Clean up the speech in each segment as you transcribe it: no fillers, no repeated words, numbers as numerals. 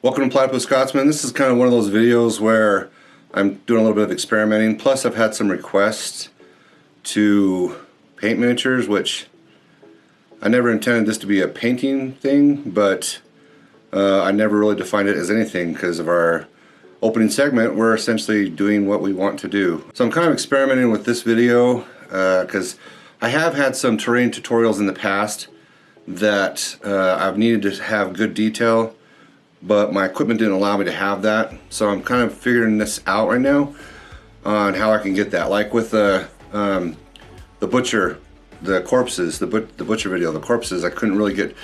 Welcome to Platypus Scotsman. This is kind of one of those videos where I'm doing a little bit of experimenting. Plus I've had some requests to paint miniatures, which I never intended this to be a painting thing, but I never really defined it as anything because of our opening segment. We're essentially doing what we want to do. So I'm kind of experimenting with this video because I have had some terrain tutorials in the past that I've needed to have good detail, but my equipment didn't allow me to have that. So I'm kind of figuring this out right now on how I can get that. Like with the butcher, the corpses, the butcher video, the corpses, I couldn't really get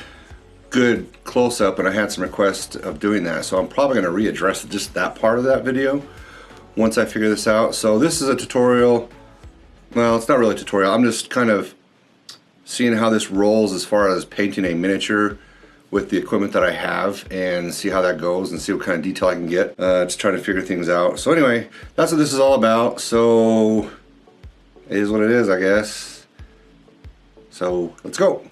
good close-up, and I had some requests of doing that. So I'm probably going to readdress just that part of that video once I figure this out. So this is a tutorial. Well, it's not really a tutorial. I'm just kind of seeing how this rolls as far as painting a miniature with the equipment that I have, and see how that goes and see what kind of detail I can get. Just trying to figure things out. So anyway, that's what this is all about. So it is what it is, I guess. So let's go.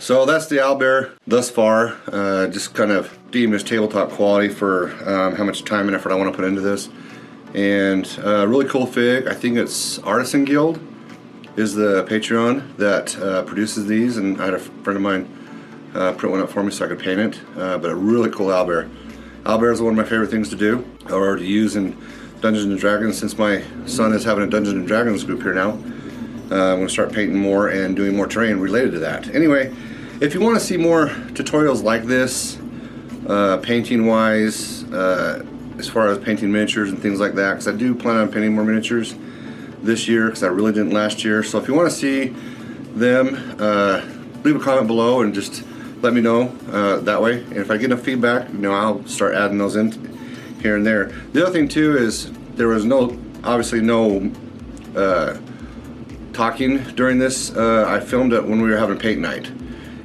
So that's the Owlbear thus far. Just kind of deemed as tabletop quality for how much time and effort I want to put into this. And really cool fig. I think it's Artisan Guild is the Patreon that produces these, and I had a friend of mine print one up for me so I could paint it. But a really cool Owlbear. Owlbear is one of my favorite things to do or to use in Dungeons and Dragons. Since my son is having a Dungeons and Dragons group here now, I'm going to start painting more and doing more terrain related to that. Anyway, if you want to see more tutorials like this, painting wise, as far as painting miniatures and things like that, because I do plan on painting more miniatures this year because I really didn't last year. So if you want to see them, leave a comment below and just let me know that way. And if I get enough feedback, you know, I'll start adding those in here and there. The other thing too is there was obviously no talking during this. I filmed it when we were having paint night,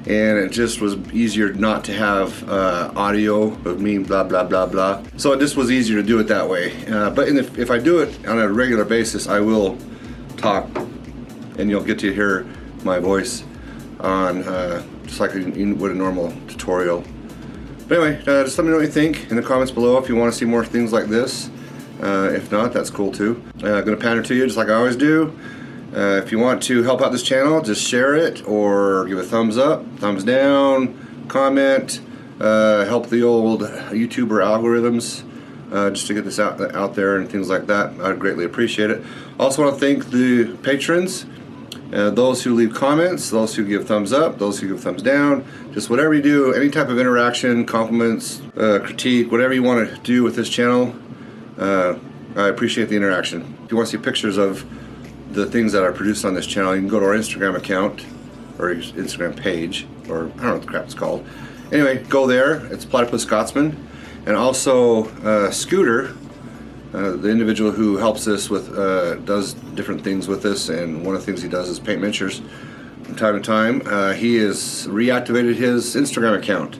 and it just was easier not to have audio of me blah blah blah blah. So it just was easier to do it that way. But if I do it on a regular basis, I will talk, and you'll get to hear my voice on just like you would a normal tutorial. But anyway, just let me know what you think in the comments below if you want to see more things like this. If not, that's cool too. I'm gonna pander to you just like I always do. If you want to help out this channel, just share it or give a thumbs up, thumbs down, comment, help the old YouTuber algorithms just to get this out there and things like that. I'd greatly appreciate it. Also want to thank the patrons, those who leave comments, those who give thumbs up, those who give thumbs down, just whatever you do, any type of interaction, compliments, critique, whatever you want to do with this channel. I appreciate the interaction. If you want to see pictures of the things that are produced on this channel, you can go to our Instagram account or Instagram page, or I don't know what the crap it's called. Anyway, go there. It's Platypus Scotsman, and also Scooter, the individual who helps us with does different things with us, and one of the things he does is paint miniatures from time to time. He has reactivated his Instagram account,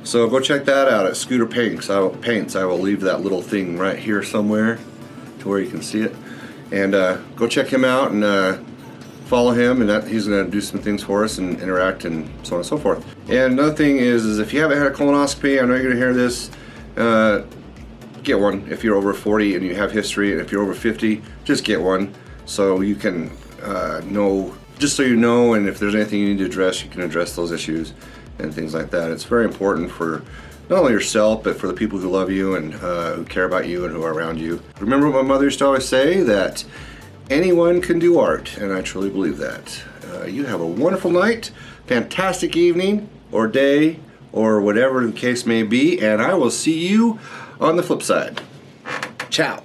so go check that out at Scooter Paints. I will leave that little thing right here somewhere to where you can see it. And go check him out and follow him, and he's going to do some things for us and interact and so on and so forth. And another thing is if you haven't had a colonoscopy, I know you're going to hear this, get one if you're over 40 and you have history, and if you're over 50, just get one so you can know, just so you know, and if there's anything you need to address, you can address those issues and things like that. It's very important for not only yourself, but for the people who love you and who care about you and who are around you. Remember what my mother used to always say, that anyone can do art, and I truly believe that. You have a wonderful night, fantastic evening, or day, or whatever the case may be, and I will see you on the flip side. Ciao.